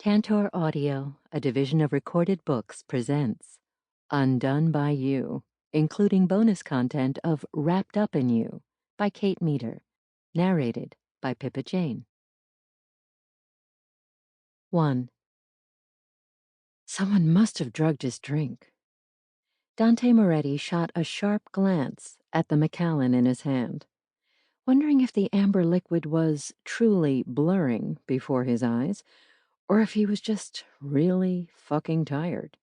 Tantor Audio, a division of Recorded Books, presents Undone by You, including bonus content of Wrapped Up in You by Kate Meader, narrated by Pippa Jayne. 1. Someone must have drugged his drink. Dante Moretti shot a sharp glance at the Macallan in his hand, wondering if the amber liquid was truly blurring before his eyes, or if he was just really fucking tired.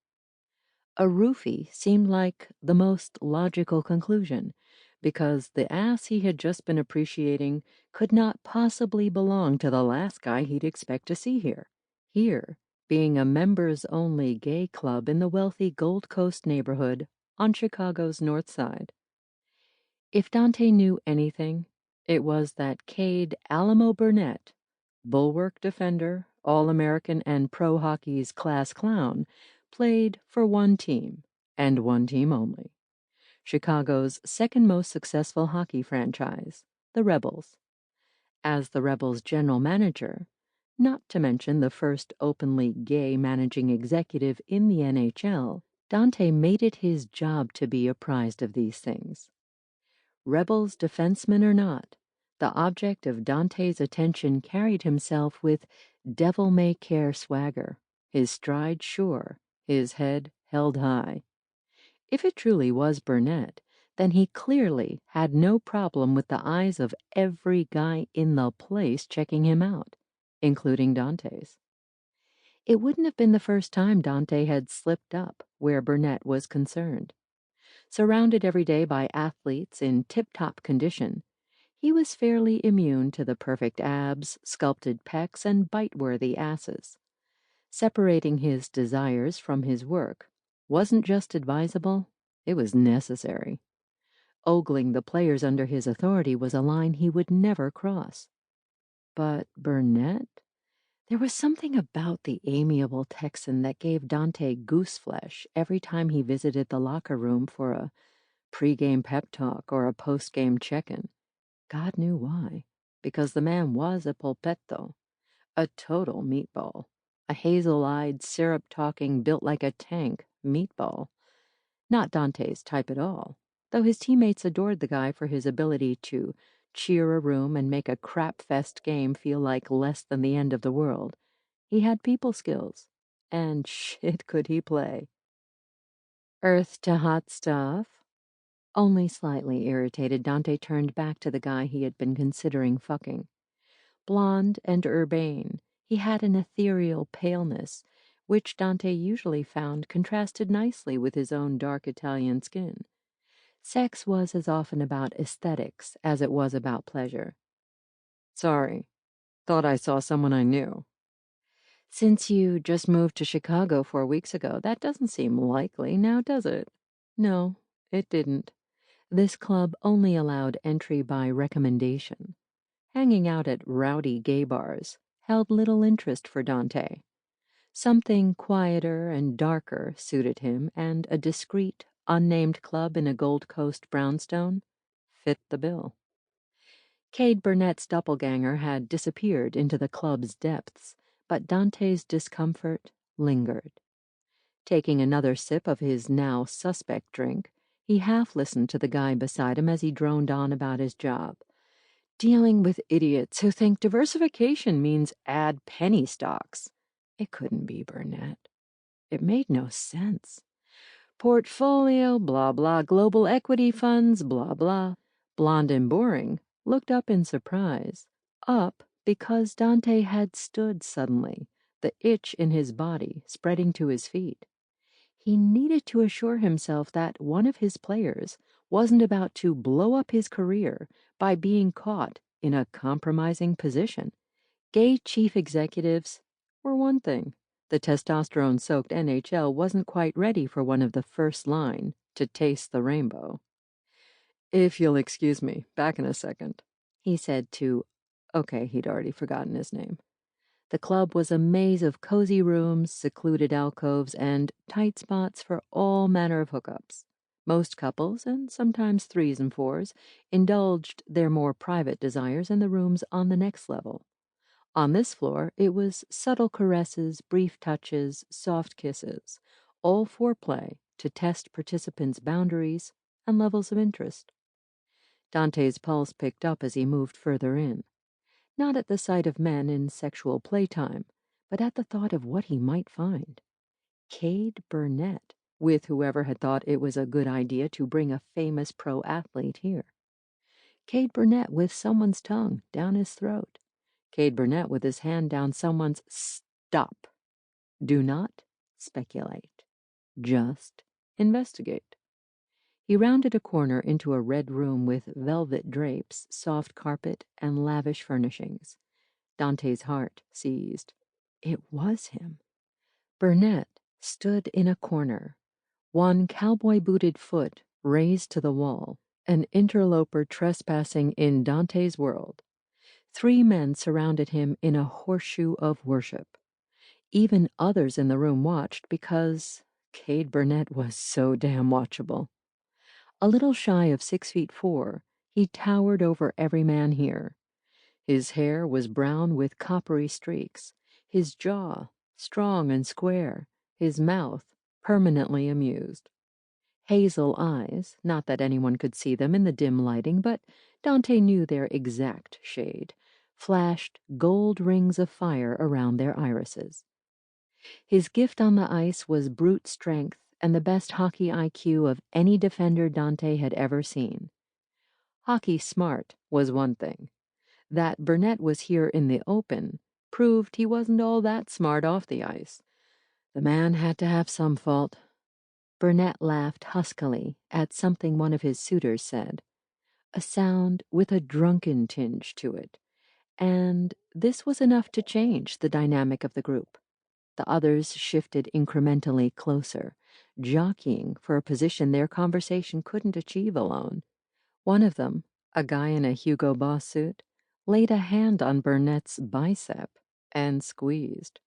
A roofie seemed like the most logical conclusion, because the ass he had just been appreciating could not possibly belong to the last guy he'd expect to see here. Here, being a members-only gay club in the wealthy Gold Coast neighborhood on Chicago's North Side. If Dante knew anything, it was that Cade Alamo Burnett, bulwark defender, All-American, and pro hockey's class clown, played for one team, and one team only. Chicago's second most successful hockey franchise, the Rebels. As the Rebels' general manager, not to mention the first openly gay managing executive in the NHL, Dante made it his job to be apprised of these things. Rebels defenseman or not, the object of Dante's attention carried himself with devil-may-care swagger, his stride sure, his head held high. If it truly was Burnett, then he clearly had no problem with the eyes of every guy in the place checking him out, including Dante's. It wouldn't have been the first time Dante had slipped up where Burnett was concerned. Surrounded every day by athletes in tip-top condition, he was fairly immune to the perfect abs, sculpted pecs, and bite-worthy asses. Separating his desires from his work wasn't just advisable, it was necessary. Ogling the players under his authority was a line he would never cross. But Burnett? There was something about the amiable Texan that gave Dante gooseflesh every time he visited the locker room for a pre-game pep talk or a post-game check-in. God knew why, because the man was a polpetto, a total meatball, a hazel-eyed, syrup-talking, built-like-a-tank meatball. Not Dante's type at all, though his teammates adored the guy for his ability to cheer a room and make a crap-fest game feel like less than the end of the world. He had people skills, and shit could he play. Earth to hot stuff? Only slightly irritated, Dante turned back to the guy he had been considering fucking. Blonde and urbane, he had an ethereal paleness, which Dante usually found contrasted nicely with his own dark Italian skin. Sex was as often about aesthetics as it was about pleasure. Sorry, thought I saw someone I knew. Since you just moved to Chicago 4 weeks ago, that doesn't seem likely, now does it? No, it didn't. This club only allowed entry by recommendation. Hanging out at rowdy gay bars held little interest for Dante. Something quieter and darker suited him, and a discreet, unnamed club in a Gold Coast brownstone fit the bill. Cade Burnett's doppelganger had disappeared into the club's depths, but Dante's discomfort lingered. Taking another sip of his now suspect drink, he half listened to the guy beside him as he droned on about his job. Dealing with idiots who think diversification means add penny stocks. It couldn't be Burnett. It made no sense. Portfolio, blah, blah, global equity funds, blah, blah. Blonde and boring looked up in surprise. Up because Dante had stood suddenly, the itch in his body spreading to his feet. He needed to assure himself that one of his players wasn't about to blow up his career by being caught in a compromising position. Gay chief executives were one thing. The testosterone-soaked NHL wasn't quite ready for one of the first line to taste the rainbow. If you'll excuse me, back in a second, he said to, okay, he'd already forgotten his name. The club was a maze of cozy rooms, secluded alcoves, and tight spots for all manner of hookups. Most couples, and sometimes 3s and 4s, indulged their more private desires in the rooms on the next level. On this floor, it was subtle caresses, brief touches, soft kisses, all foreplay to test participants' boundaries and levels of interest. Dante's pulse picked up as he moved further in, not at the sight of men in sexual playtime, but at the thought of what he might find. Cade Burnett, with whoever had thought it was a good idea to bring a famous pro athlete here. Cade Burnett with someone's tongue down his throat. Cade Burnett with his hand down someone's stop. Do not speculate. Just investigate. He rounded a corner into a red room with velvet drapes, soft carpet, and lavish furnishings. Dante's heart seized. It was him. Burnett stood in a corner, one cowboy-booted foot raised to the wall, an interloper trespassing in Dante's world. 3 men surrounded him in a horseshoe of worship. Even others in the room watched because Cade Burnett was so damn watchable. A little shy of 6'4", he towered over every man here. His hair was brown with coppery streaks, his jaw strong and square, his mouth permanently amused. Hazel eyes, not that anyone could see them in the dim lighting, but Dante knew their exact shade, flashed gold rings of fire around their irises. His gift on the ice was brute strength and the best hockey IQ of any defender Dante had ever seen. Hockey smart was one thing. That Burnett was here in the open proved he wasn't all that smart off the ice. The man had to have some fault. Burnett laughed huskily at something one of his suitors said, a sound with a drunken tinge to it, and this was enough to change the dynamic of the group. The others shifted incrementally closer, jockeying for a position their conversation couldn't achieve alone. One of them, a guy in a Hugo Boss suit, laid a hand on Burnett's bicep and squeezed.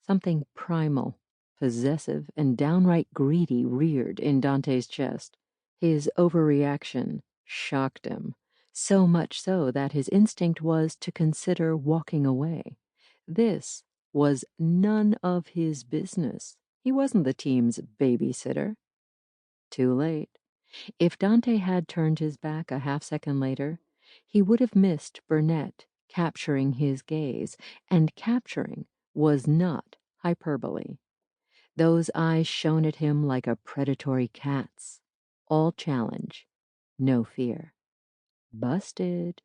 Something primal, possessive, and downright greedy reared in Dante's chest. His overreaction shocked him, so much so that his instinct was to consider walking away. This was none of his business. He wasn't the team's babysitter. Too late. If Dante had turned his back a half-second later, he would have missed Burnett capturing his gaze, and capturing was not hyperbole. Those eyes shone at him like a predatory cat's. All challenge, no fear. Busted.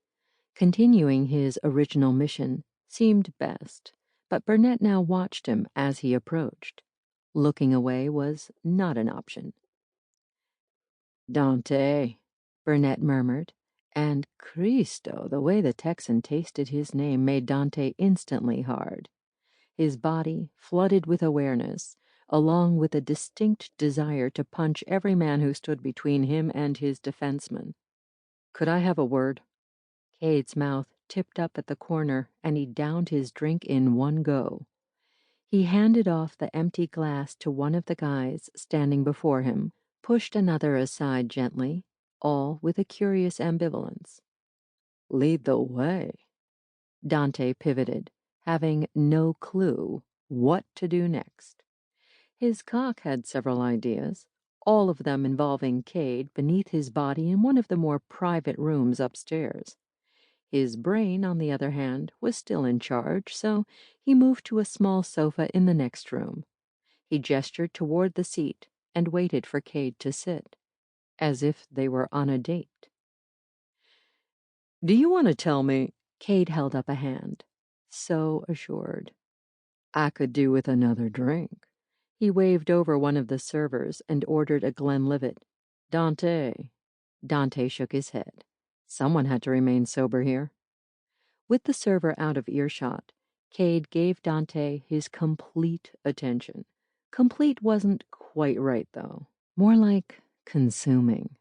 Continuing his original mission seemed best, but Burnett now watched him as he approached. Looking away was not an option. Dante, Burnett murmured, and Cristo, the way the Texan tasted his name made Dante instantly hard. His body flooded with awareness, along with a distinct desire to punch every man who stood between him and his defenseman. Could I have a word? Cade's mouth tipped up at the corner, and he downed his drink in one go. He handed off the empty glass to one of the guys standing before him, pushed another aside gently, all with a curious ambivalence. Lead the way. Dante pivoted, having no clue what to do next. His cock had several ideas, all of them involving Cade beneath his body in one of the more private rooms upstairs. His brain, on the other hand, was still in charge, so he moved to a small sofa in the next room. He gestured toward the seat and waited for Cade to sit, as if they were on a date. Do you want to tell me? Cade held up a hand, so assured. I could do with another drink. He waved over one of the servers and ordered a Glenlivet. Dante. Dante shook his head. Someone had to remain sober here. With the server out of earshot, Cade gave Dante his complete attention. Complete wasn't quite right, though. More like consuming.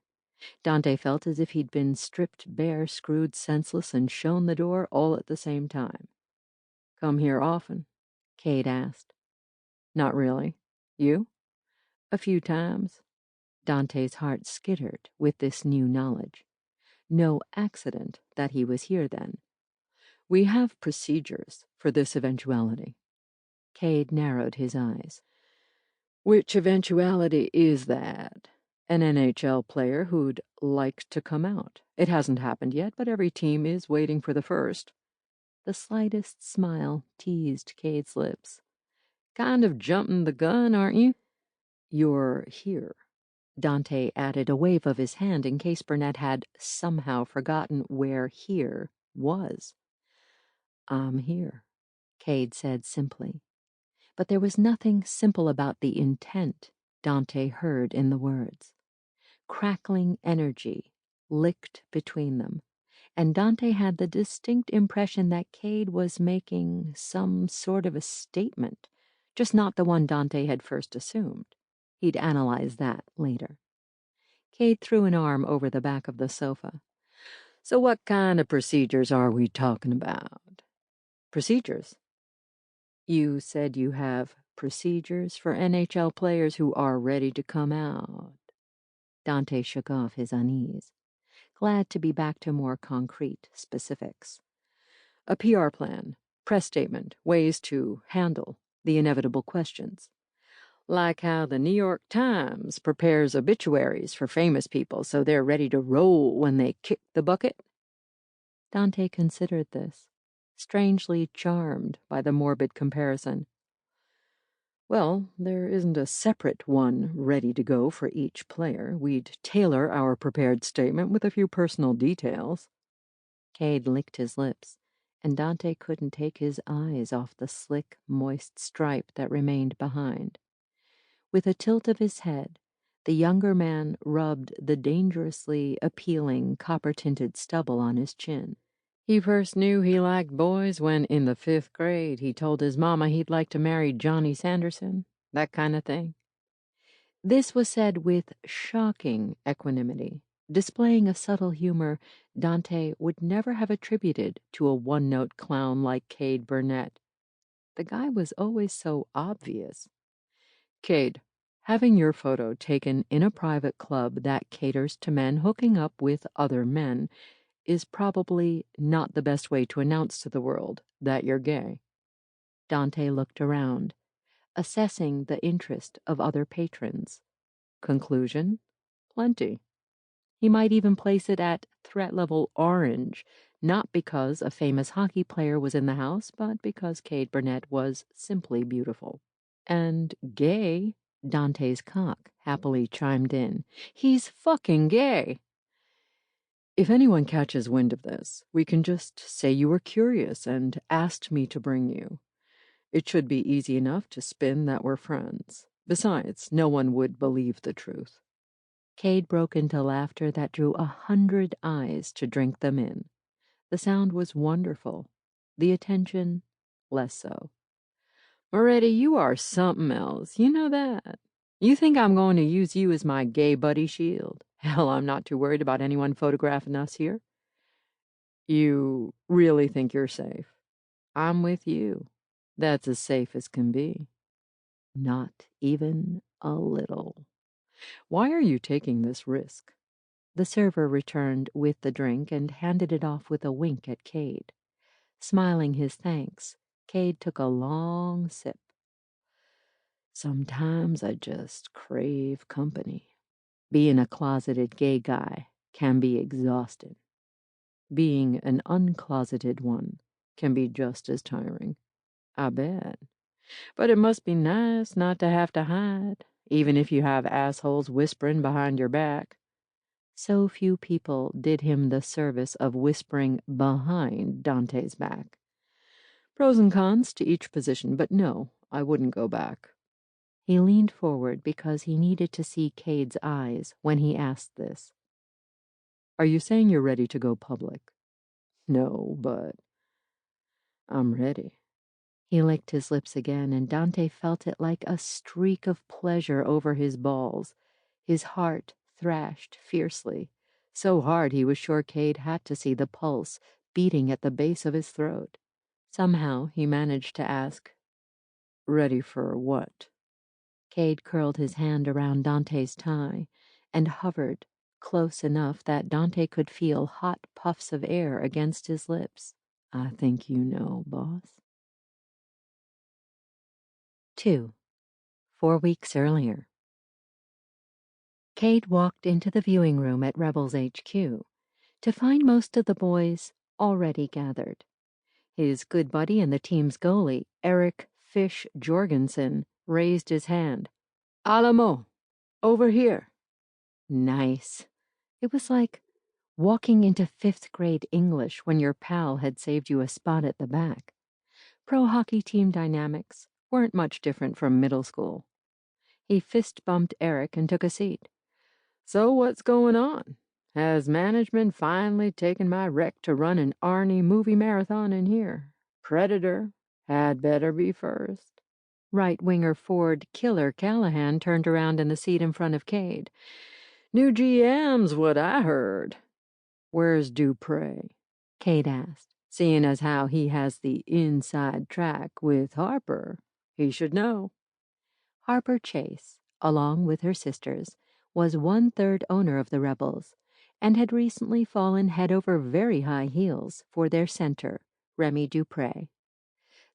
Dante felt as if he'd been stripped bare, screwed senseless, and shown the door all at the same time. Come here often? Cade asked. Not really. You? A few times. Dante's heart skittered with this new knowledge. No accident that he was here then. We have procedures for this eventuality. Cade narrowed his eyes. Which eventuality is that? An NHL player who'd like to come out. It hasn't happened yet, but every team is waiting for the first. The slightest smile teased Cade's lips. Kind of jumping the gun, aren't you? You're here. Dante added a wave of his hand in case Burnett had somehow forgotten where here was. I'm here, Cade said simply. But there was nothing simple about the intent Dante heard in the words. Crackling energy licked between them, and Dante had the distinct impression that Cade was making some sort of a statement, just not the one Dante had first assumed. He'd analyze that later. Cade threw an arm over the back of the sofa. So what kind of procedures are we talking about? Procedures? You said you have procedures for NHL players who are ready to come out. Dante shook off his unease, glad to be back to more concrete specifics. A PR plan, press statement, ways to handle the inevitable questions. Like how the New York Times prepares obituaries for famous people so they're ready to roll when they kick the bucket. Dante considered this, strangely charmed by the morbid comparison. Well, there isn't a separate one ready to go for each player. We'd tailor our prepared statement with a few personal details. Cade licked his lips, and Dante couldn't take his eyes off the slick, moist stripe that remained behind. With a tilt of his head, the younger man rubbed the dangerously appealing copper-tinted stubble on his chin. He first knew he liked boys when, in the 5th grade, he told his mama he'd like to marry Johnny Sanderson, that kind of thing. This was said with shocking equanimity, displaying a subtle humor Dante would never have attributed to a one-note clown like Cade Burnett. The guy was always so obvious. Cade, having your photo taken in a private club that caters to men hooking up with other men is probably not the best way to announce to the world that you're gay. Dante looked around, assessing the interest of other patrons. Conclusion? Plenty. He might even place it at threat level orange, not because a famous hockey player was in the house, but because Cade Burnett was simply beautiful. And gay, Dante's cock happily chimed in. He's fucking gay. If anyone catches wind of this, we can just say you were curious and asked me to bring you. It should be easy enough to spin that we're friends. Besides, no one would believe the truth. Cade broke into laughter that drew 100 eyes to drink them in. The sound was wonderful. The attention, less so. Moretti, you are something else. You know that. You think I'm going to use you as my gay buddy shield? Hell, I'm not too worried about anyone photographing us here. You really think you're safe? I'm with you. That's as safe as can be. Not even a little. Why are you taking this risk? The server returned with the drink and handed it off with a wink at Cade. Smiling his thanks, Cade took a long sip. Sometimes I just crave company. Being a closeted gay guy can be exhausting. Being an uncloseted one can be just as tiring. I bet. But it must be nice not to have to hide, even if you have assholes whispering behind your back. So few people did him the service of whispering behind Dante's back. Pros and cons to each position, but no, I wouldn't go back. He leaned forward because he needed to see Cade's eyes when he asked this. Are you saying you're ready to go public? No, but I'm ready. He licked his lips again, and Dante felt it like a streak of pleasure over his balls. His heart thrashed fiercely, so hard he was sure Cade had to see the pulse beating at the base of his throat. Somehow he managed to ask, Ready for what? Cade curled his hand around Dante's tie and hovered close enough that Dante could feel hot puffs of air against his lips. I think you know, boss. 2. 4 weeks earlier. Cade walked into the viewing room at Rebels HQ to find most of the boys already gathered. His good buddy and the team's goalie, Eric Fish Jorgensen, raised his hand. Alamo, over here. Nice. It was like walking into 5th grade English when your pal had saved you a spot at the back. Pro hockey team dynamics weren't much different from middle school. He fist-bumped Eric and took a seat. So what's going on? Has management finally taken my rec to run an Arnie movie marathon in here? Predator had better be first. Right-winger Ford Killer Callahan turned around in the seat in front of Cade. New GM's what I heard. Where's Dupre? Cade asked. Seeing as how he has the inside track with Harper, he should know. Harper Chase, along with her sisters, was 1/3 owner of the Rebels, and had recently fallen head over very high heels for their center, Remy Dupre.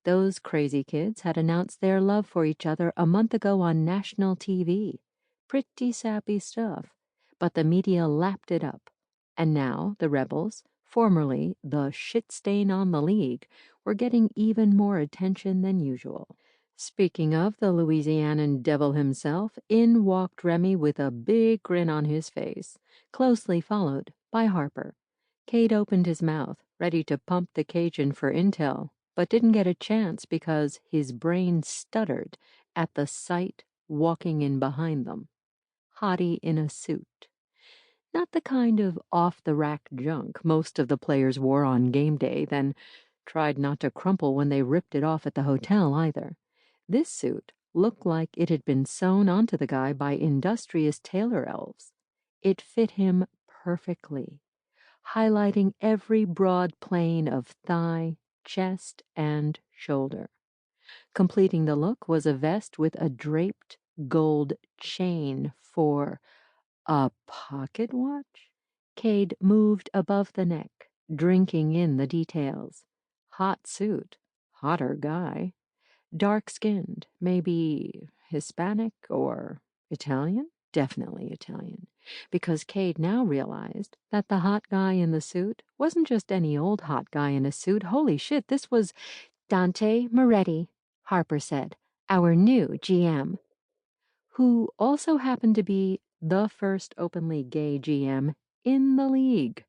Those crazy kids had announced their love for each other a month ago on national TV. Pretty sappy stuff, but the media lapped it up. And now the Rebels, formerly the shit stain on the league, were getting even more attention than usual. Speaking of the Louisianan devil himself, in walked Remy with a big grin on his face, closely followed by Harper. Cade opened his mouth, ready to pump the Cajun for intel, but didn't get a chance because his brain stuttered at the sight walking in behind them. Hottie in a suit. Not the kind of off-the-rack junk most of the players wore on game day, then tried not to crumple when they ripped it off at the hotel either. This suit looked like it had been sewn onto the guy by industrious tailor elves. It fit him perfectly, highlighting every broad plane of thigh, chest, and shoulder. Completing the look was a vest with a draped gold chain for a pocket watch? Cade moved above the neck, drinking in the details. Hot suit, hotter guy. Dark-skinned, maybe Hispanic or Italian? Definitely Italian, because Cade now realized that the hot guy in the suit wasn't just any old hot guy in a suit. Holy shit, this was Dante Moretti, Harper said, our new GM, who also happened to be the first openly gay GM in the league.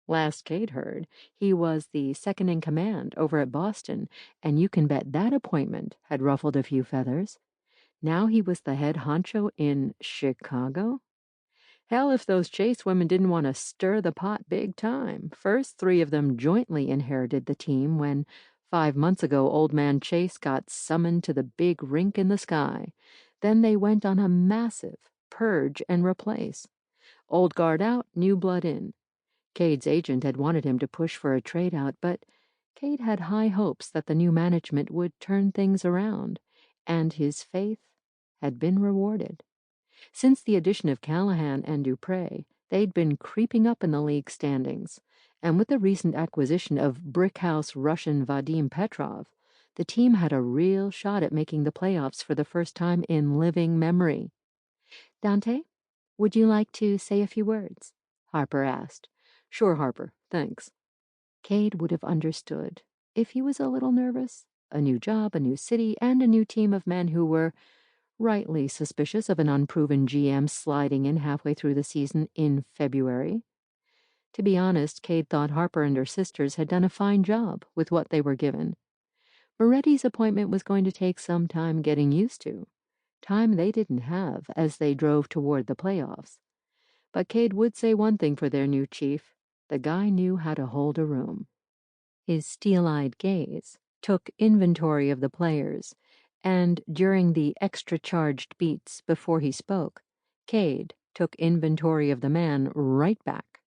Last Cade heard, he was the second in command over at Boston, and you can bet that appointment had ruffled a few feathers. Now he was the head honcho in Chicago? Hell, if those Chase women didn't want to stir the pot big time. First, 3 of them jointly inherited the team when 5 months ago old man Chase got summoned to the big rink in the sky. Then they went on a massive purge and replace. Old guard out, new blood in. Cade's agent had wanted him to push for a trade-out, but Cade had high hopes that the new management would turn things around, and his faith had been rewarded. Since the addition of Callahan and Dupre, they'd been creeping up in the league standings, and with the recent acquisition of brickhouse Russian Vadim Petrov, the team had a real shot at making the playoffs for the first time in living memory. Dante, would you like to say a few words? Harper asked. Sure, Harper, thanks. Cade would have understood if he was a little nervous. A new job, a new city, and a new team of men who were rightly suspicious of an unproven GM sliding in halfway through the season in February. To be honest, Cade thought Harper and her sisters had done a fine job with what they were given. Moretti's appointment was going to take some time getting used to, time they didn't have as they drove toward the playoffs. But Cade would say one thing for their new chief. The guy knew how to hold a room. His steel-eyed gaze took inventory of the players, and during the extra-charged beats before he spoke, Cade took inventory of the man right back.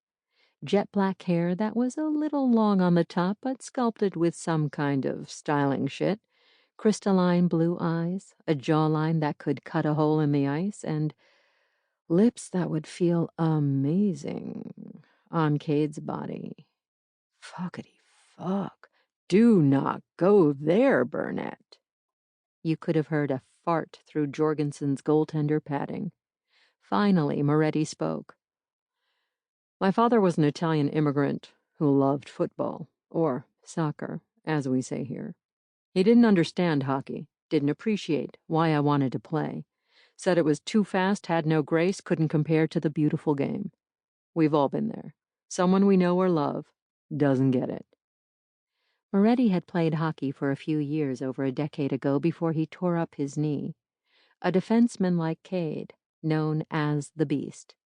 Jet black hair that was a little long on the top but sculpted with some kind of styling shit, crystalline blue eyes, a jawline that could cut a hole in the ice, and lips that would feel amazing on Cade's body. Fuckity fuck. Do not go there, Burnett. You could have heard a fart through Jorgensen's goaltender padding. Finally, Moretti spoke. My father was an Italian immigrant who loved football, or soccer, as we say here. He didn't understand hockey, didn't appreciate why I wanted to play. Said it was too fast, had no grace, couldn't compare to the beautiful game. We've all been there. Someone we know or love doesn't get it. Moretti had played hockey for a few years over a decade ago before he tore up his knee. A defenseman like Cade, known as the Beast.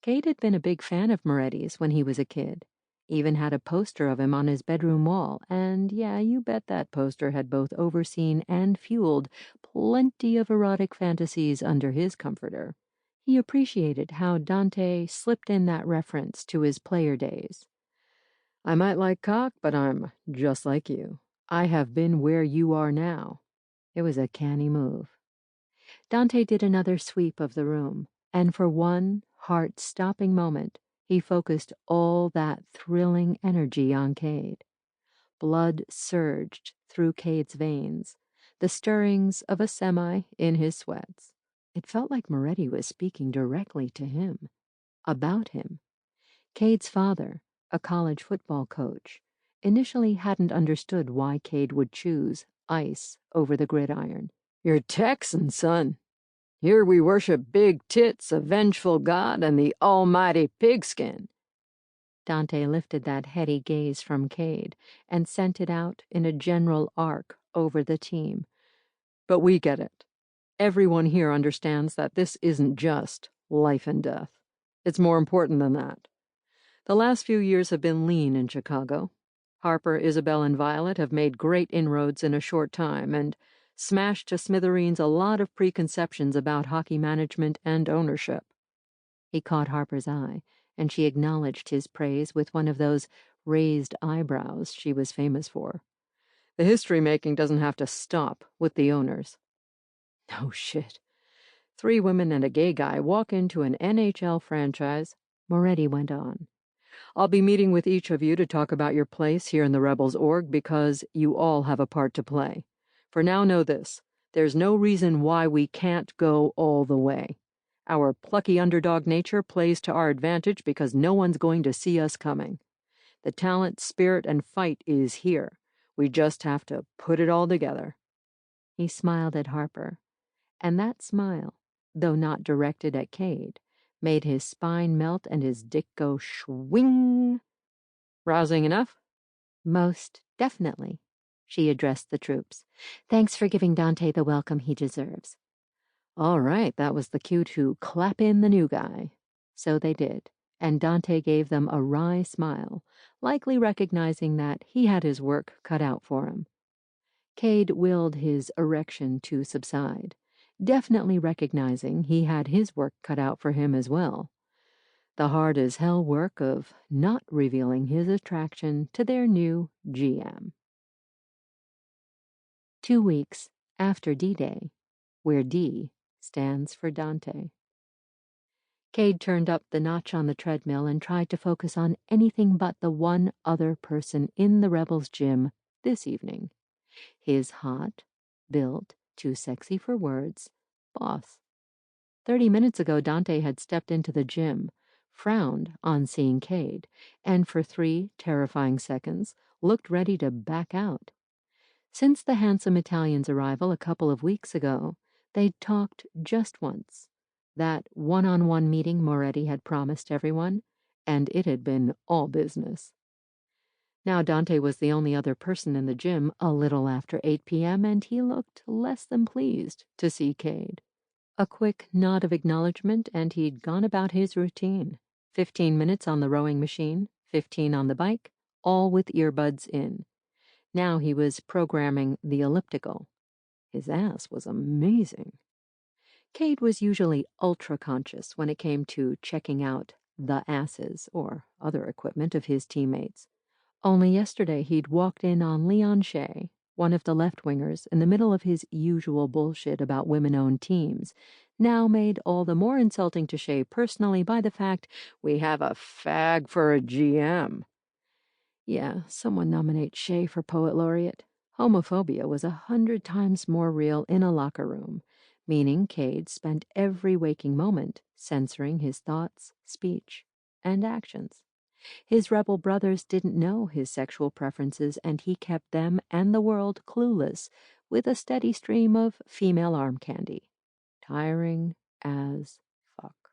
Cade had been a big fan of Moretti's when he was a kid. Even had a poster of him on his bedroom wall, and yeah, you bet that poster had both overseen and fueled plenty of erotic fantasies under his comforter. He appreciated how Dante slipped in that reference to his player days. I might like cock, but I'm just like you. I have been where you are now. It was a canny move. Dante did another sweep of the room, and for one heart-stopping moment, he focused all that thrilling energy on Cade. Blood surged through Cade's veins, the stirrings of a semi in his sweats. It felt like Moretti was speaking directly to him, about him. Cade's father, a college football coach, initially hadn't understood why Cade would choose ice over the gridiron. You're Texan, son. Here we worship big tits, a vengeful God, and the almighty pigskin. Dante lifted that heady gaze from Cade and sent it out in a general arc over the team. But we get it. Everyone here understands that this isn't just life and death. It's more important than that. The last few years have been lean in Chicago. Harper, Isabel, and Violet have made great inroads in a short time and smashed to smithereens a lot of preconceptions about hockey management and ownership. He caught Harper's eye, and she acknowledged his praise with one of those raised eyebrows she was famous for. The history-making doesn't have to stop with the owners. No shit. 3 women and a gay guy walk into an NHL franchise, Moretti went on. I'll be meeting with each of you to talk about your place here in the Rebels org because you all have a part to play. For now, know this. There's no reason why we can't go all the way. Our plucky underdog nature plays to our advantage because no one's going to see us coming. The talent, spirit, and fight is here. We just have to put it all together. He smiled at Harper, and that smile, though not directed at Cade, made his spine melt and his dick go swing. Rousing enough? Most definitely, she addressed the troops. Thanks for giving Dante the welcome he deserves. All right, that was the cue to clap in the new guy. So they did, and Dante gave them a wry smile, likely recognizing that he had his work cut out for him. Cade willed his erection to subside, definitely recognizing he had his work cut out for him as well. The hard-as-hell work of not revealing his attraction to their new GM. 2 weeks after D-Day, where D stands for Dante. Cade turned up the notch on the treadmill and tried to focus on anything but the one other person in the Rebels gym this evening. His hot, built, too sexy for words, boss. 30 minutes ago, Dante had stepped into the gym, frowned on seeing Cade, and for 3 terrifying seconds looked ready to back out. Since the handsome Italian's arrival a couple of weeks ago, they'd talked just once. That one-on-one meeting Moretti had promised everyone, and it had been all business. Now Dante was the only other person in the gym a little after 8 p.m., and he looked less than pleased to see Cade. A quick nod of acknowledgement, and he'd gone about his routine. 15 minutes on the rowing machine, 15 on the bike, all with earbuds in. Now he was programming the elliptical. His ass was amazing. Cade was usually ultra-conscious when it came to checking out the asses or other equipment of his teammates. Only yesterday he'd walked in on Leon Shea, one of the left-wingers, in the middle of his usual bullshit about women-owned teams, now made all the more insulting to Shea personally by the fact we have a fag for a GM. Yeah, someone nominate Shea for Poet Laureate. Homophobia was 100 times more real in a locker room, meaning Cade spent every waking moment censoring his thoughts, speech, and actions. His rebel brothers didn't know his sexual preferences, and he kept them and the world clueless with a steady stream of female arm candy. Tiring as fuck.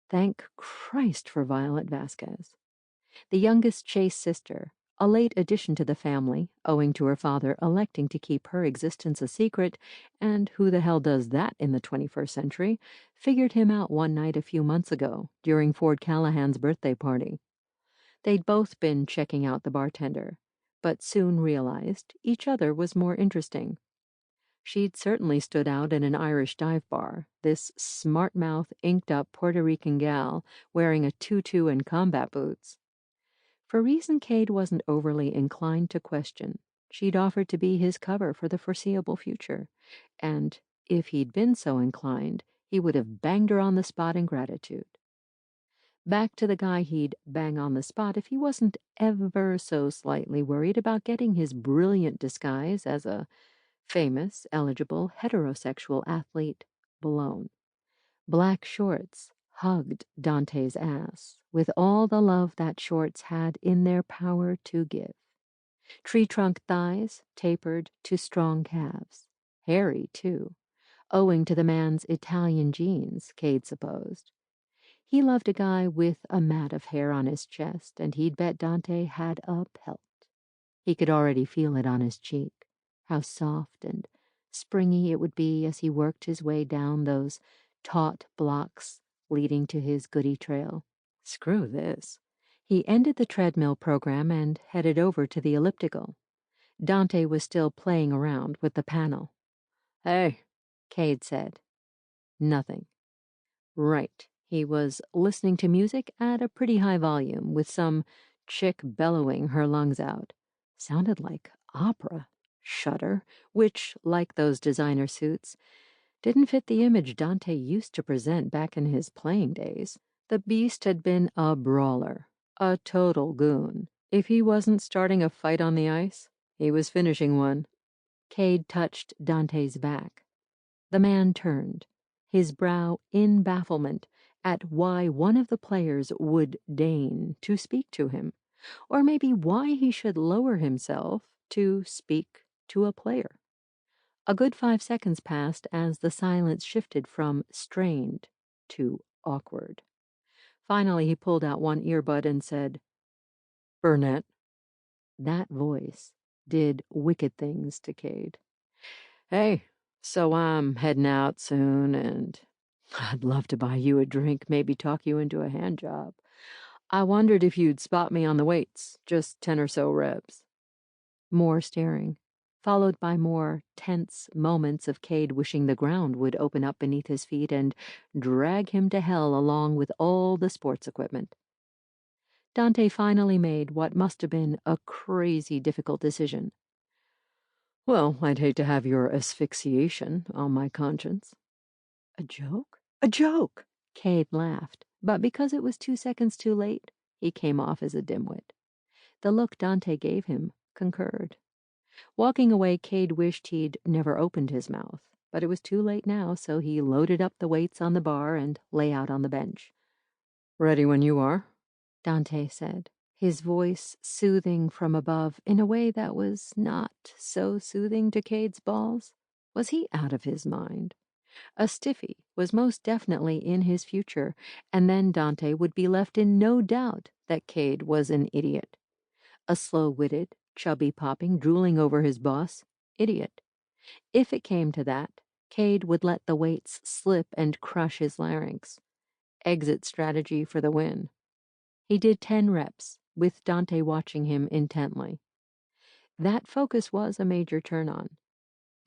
Thank Christ for Violet Vasquez. The youngest Chase sister, a late addition to the family, owing to her father electing to keep her existence a secret, and who the hell does that in the 21st century, figured him out one night a few months ago during Ford Callahan's birthday party. They'd both been checking out the bartender, but soon realized each other was more interesting. She'd certainly stood out in an Irish dive bar, this smart-mouthed, inked-up Puerto Rican gal wearing a tutu and combat boots. For a reason Cade wasn't overly inclined to question, she'd offered to be his cover for the foreseeable future, and if he'd been so inclined, he would have banged her on the spot in gratitude. Back to the guy he'd bang on the spot if he wasn't ever so slightly worried about getting his brilliant disguise as a famous, eligible, heterosexual athlete blown. Black shorts hugged Dante's ass with all the love that shorts had in their power to give. Tree trunk thighs tapered to strong calves. Hairy, too, owing to the man's Italian genes, Cade supposed. He loved a guy with a mat of hair on his chest, and he'd bet Dante had a pelt. He could already feel it on his cheek, how soft and springy it would be as he worked his way down those taut blocks leading to his goodie trail. Screw this. He ended the treadmill program and headed over to the elliptical. Dante was still playing around with the panel. "Hey," Cade said. Nothing. Right. He was listening to music at a pretty high volume, with some chick bellowing her lungs out. Sounded like opera. Shudder, which, like those designer suits, didn't fit the image Dante used to present back in his playing days. The beast had been a brawler, a total goon. If he wasn't starting a fight on the ice, he was finishing one. Cade touched Dante's back. The man turned, his brow in bafflement at why one of the players would deign to speak to him, or maybe why he should lower himself to speak to a player. A good 5 seconds passed as the silence shifted from strained to awkward. Finally, he pulled out one earbud and said, "Burnett." That voice did wicked things to Cade. "Hey, so I'm heading out soon, and I'd love to buy you a drink, maybe talk you into a hand job. I wondered if you'd spot me on the weights, just 10 or so reps." More staring, followed by more tense moments of Cade wishing the ground would open up beneath his feet and drag him to hell along with all the sports equipment. Dante finally made what must have been a crazy difficult decision. "Well, I'd hate to have your asphyxiation on my conscience." A joke? A joke! Cade laughed, but because it was 2 seconds too late, he came off as a dimwit. The look Dante gave him concurred. Walking away, Cade wished he'd never opened his mouth, but it was too late now, so he loaded up the weights on the bar and lay out on the bench. "Ready when you are," Dante said, his voice soothing from above in a way that was not so soothing to Cade's balls. Was he out of his mind? A stiffy was most definitely in his future, and then Dante would be left in no doubt that Cade was an idiot. A slow-witted, chubby-popping, drooling over his boss idiot. If it came to that, Cade would let the weights slip and crush his larynx. Exit strategy for the win. He did 10 reps, with Dante watching him intently. That focus was a major turn-on.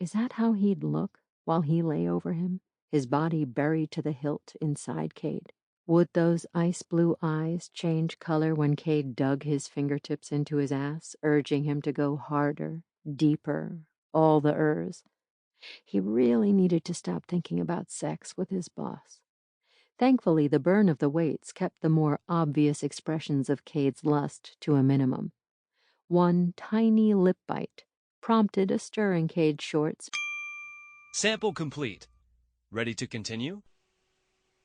Is that how he'd look while he lay over him, his body buried to the hilt inside Cade? Would those ice-blue eyes change color when Cade dug his fingertips into his ass, urging him to go harder, deeper, all the ers? He really needed to stop thinking about sex with his boss. Thankfully, the burn of the weights kept the more obvious expressions of Cade's lust to a minimum. One tiny lip bite prompted a stir in Cade's shorts. Sample complete. Ready to continue?